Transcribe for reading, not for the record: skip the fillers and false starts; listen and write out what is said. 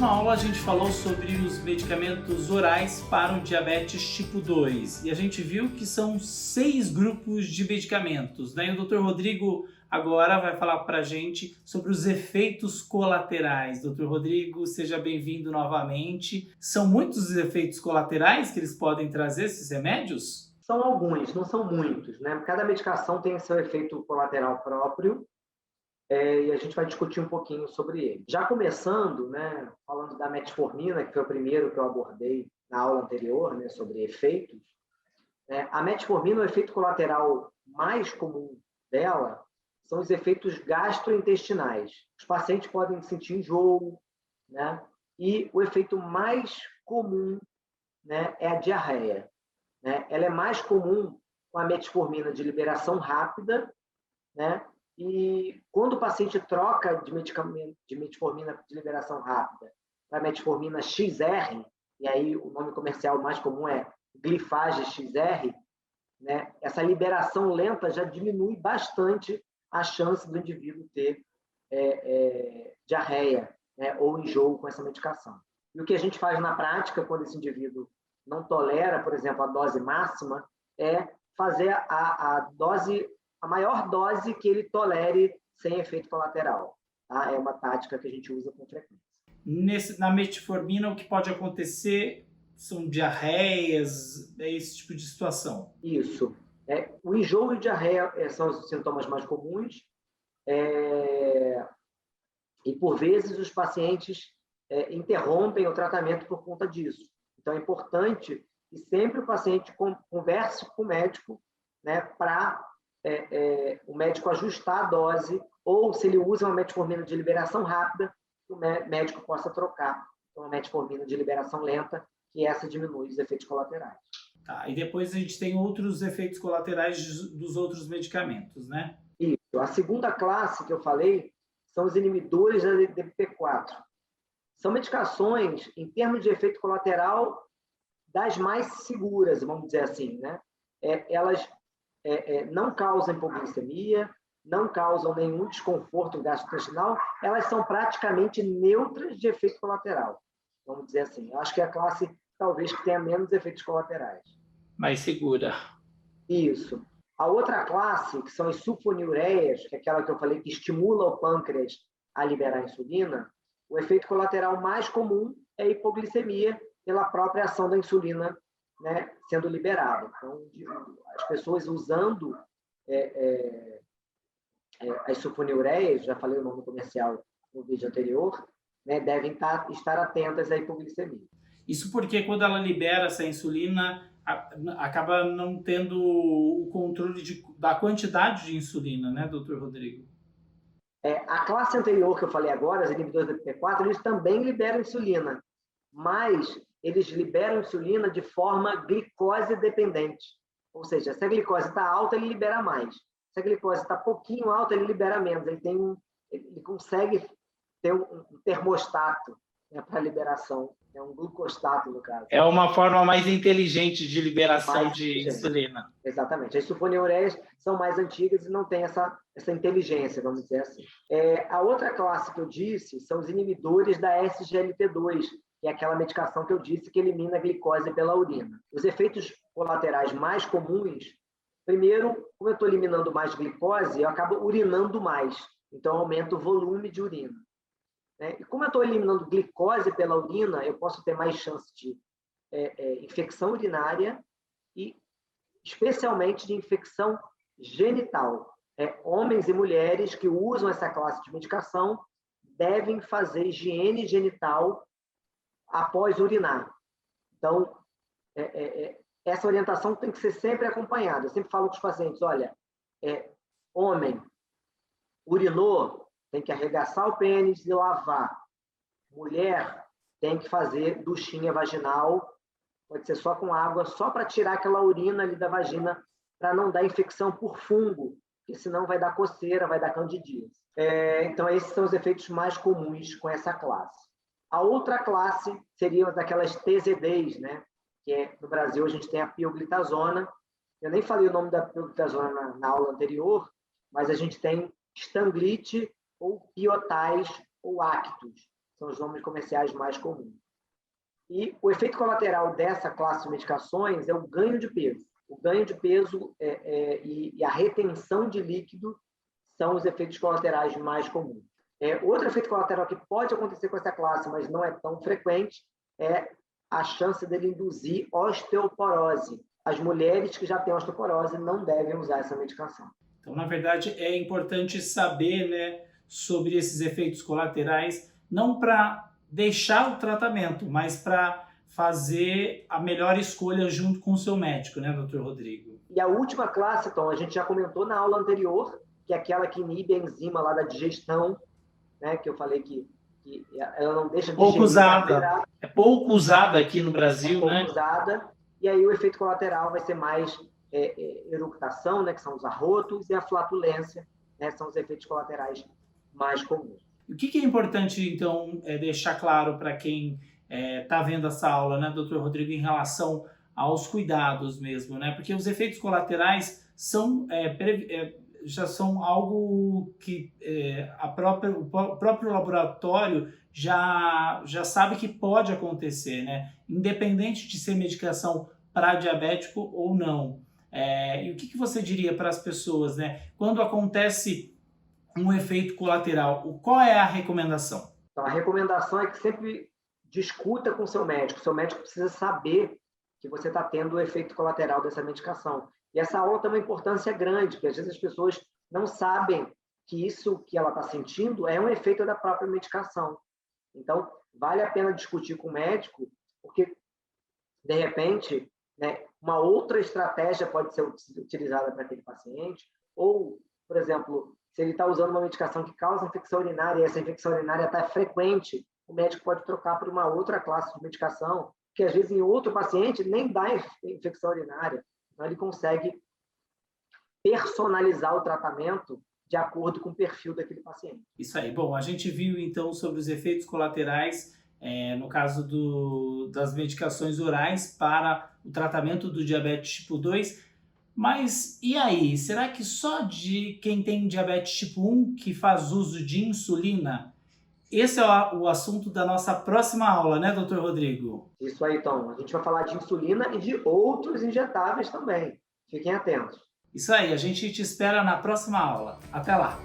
última aula a gente falou sobre os medicamentos orais para o diabetes tipo 2 e a gente viu que são 6 grupos de medicamentos, né? E o Dr. Rodrigo agora vai falar para a gente sobre os efeitos colaterais. Dr. Rodrigo, seja bem-vindo novamente. São muitos os efeitos colaterais que eles podem trazer, esses remédios? São alguns, não são muitos, né? Cada medicação tem seu efeito colateral próprio, e a gente vai discutir um pouquinho sobre ele. Já começando, né, falando da metformina, que foi o primeiro que eu abordei na aula anterior, né, sobre efeitos, a metformina, o efeito colateral mais comum dela são os efeitos gastrointestinais. Os pacientes podem sentir enjoo, né? E o efeito mais comum, né, é a diarreia, né? Ela é mais comum com a metformina de liberação rápida, né? E quando o paciente troca de medicamento de metformina de liberação rápida para metformina XR, e aí o nome comercial mais comum é Glifage XR, né? Essa liberação lenta já diminui bastante a chance do indivíduo ter diarreia, né? Ou enjoo com essa medicação. E o que a gente faz na prática, quando esse indivíduo não tolera, por exemplo, a dose máxima, é fazer a maior dose que ele tolere sem efeito colateral. Tá? É uma tática que a gente usa com frequência. Na metformina, o que pode acontecer são diarreias, esse tipo de situação. Isso. O enjoo e diarreia são os sintomas mais comuns, e por vezes os pacientes interrompem o tratamento por conta disso. Então é importante que sempre o paciente converse com o médico, né, para o médico ajustar a dose, ou se ele usa uma metformina de liberação rápida, que o médico possa trocar para uma metformina de liberação lenta, que essa diminui os efeitos colaterais. Tá, e depois a gente tem outros efeitos colaterais dos outros medicamentos, né? Isso. A segunda classe que eu falei são os inibidores da DPP-4. São medicações, em termos de efeito colateral, das mais seguras, vamos dizer assim, né? Elas não causam hipoglicemia, não causam nenhum desconforto gastrointestinal, elas são praticamente neutras de efeito colateral, vamos dizer assim. Eu acho que é a classe, talvez, que tenha menos efeitos colaterais. Mais segura. Isso. A outra classe, que são as sulfonilureias, que é aquela que eu falei que estimula o pâncreas a liberar insulina, o efeito colateral mais comum é a hipoglicemia pela própria ação da insulina, né, sendo liberada. Então, as pessoas usando as sulfonilureias, já falei o nome comercial no vídeo anterior, né, devem estar atentas à hipoglicemia. Isso porque quando ela libera essa insulina, acaba não tendo o controle da quantidade de insulina, né, doutor Rodrigo? A classe anterior que eu falei agora, os inibidores da DPP-4, eles também liberam insulina, mas eles liberam insulina de forma glicose dependente. Ou seja, se a glicose está alta, ele libera mais. Se a glicose está pouquinho alta, ele libera menos. Ele consegue ter um termostato, né, para liberação. É um glucostato, no caso. É uma forma mais inteligente de liberação de insulina. Exatamente. As sulfonilureias são mais antigas e não têm essa inteligência, vamos dizer assim. A outra classe que eu disse são os inibidores da SGLT2, que é aquela medicação que eu disse que elimina a glicose pela urina. Os efeitos colaterais mais comuns, primeiro, como eu estou eliminando mais glicose, eu acabo urinando mais. Então, aumenta o volume de urina. E como eu estou eliminando glicose pela urina, eu posso ter mais chance de infecção urinária e, especialmente, de infecção genital. Homens e mulheres que usam essa classe de medicação devem fazer higiene genital após urinar. Então, essa orientação tem que ser sempre acompanhada. Eu sempre falo com os pacientes, olha, homem urinou, tem que arregaçar o pênis e lavar. Mulher tem que fazer duchinha vaginal, pode ser só com água, só para tirar aquela urina ali da vagina, para não dar infecção por fungo, porque senão vai dar coceira, vai dar candidíase. Então, esses são os efeitos mais comuns com essa classe. A outra classe seria daquelas TZDs, né? Que no Brasil a gente tem a pioglitazona. Eu nem falei o nome da pioglitazona na aula anterior, mas a gente tem Stanglite ou Piotais ou Actus. são os nomes comerciais mais comuns. E o efeito colateral dessa classe de medicações é o ganho de peso. O ganho de peso e a retenção de líquido são os efeitos colaterais mais comuns. Outro efeito colateral que pode acontecer com essa classe, mas não é tão frequente, é a chance dele induzir osteoporose. As mulheres que já têm osteoporose não devem usar essa medicação. Então, na verdade, é importante saber, né, sobre esses efeitos colaterais, não para deixar o tratamento, mas para fazer a melhor escolha junto com o seu médico, né, Dr. Rodrigo? E a última classe, Tom, a gente já comentou na aula anterior, que é aquela que inibe a enzima lá da digestão, né, que eu falei que ela não deixa de pouco digerir, usada. É pouco usada aqui no Brasil, pouco né? usada, e aí o efeito colateral vai ser mais eructação, né, que são os arrotos, e a flatulência, né, são os efeitos colaterais mais comuns. O que é importante, então, deixar claro para quem está vendo essa aula, né, Dr. Rodrigo, em relação aos cuidados mesmo, né? Porque os efeitos colaterais são já são algo que o próprio laboratório já sabe que pode acontecer, né? Independente de ser medicação para diabético ou não. E o que você diria para as pessoas, né? Quando acontece um efeito colateral, qual é a recomendação? Então, a recomendação é que sempre discuta com o seu médico. O seu médico precisa saber que você está tendo o efeito colateral dessa medicação. E essa aula tem uma importância grande, porque às vezes as pessoas não sabem que isso que ela está sentindo é um efeito da própria medicação. Então, vale a pena discutir com o médico, porque, de repente, né, uma outra estratégia pode ser utilizada para aquele paciente, ou, por exemplo, se ele está usando uma medicação que causa infecção urinária e essa infecção urinária está frequente, o médico pode trocar por uma outra classe de medicação, que às vezes em outro paciente nem dá infecção urinária. Então, ele consegue personalizar o tratamento de acordo com o perfil daquele paciente. Isso aí. Bom, a gente viu então sobre os efeitos colaterais, no caso das medicações orais para o tratamento do diabetes tipo 2. Mas e aí? Será que só de quem tem diabetes tipo 1 que faz uso de insulina? Esse é o assunto da nossa próxima aula, né, Dr. Rodrigo? Isso aí, Tom. A gente vai falar de insulina e de outros injetáveis também. Fiquem atentos. Isso aí, a gente te espera na próxima aula. Até lá!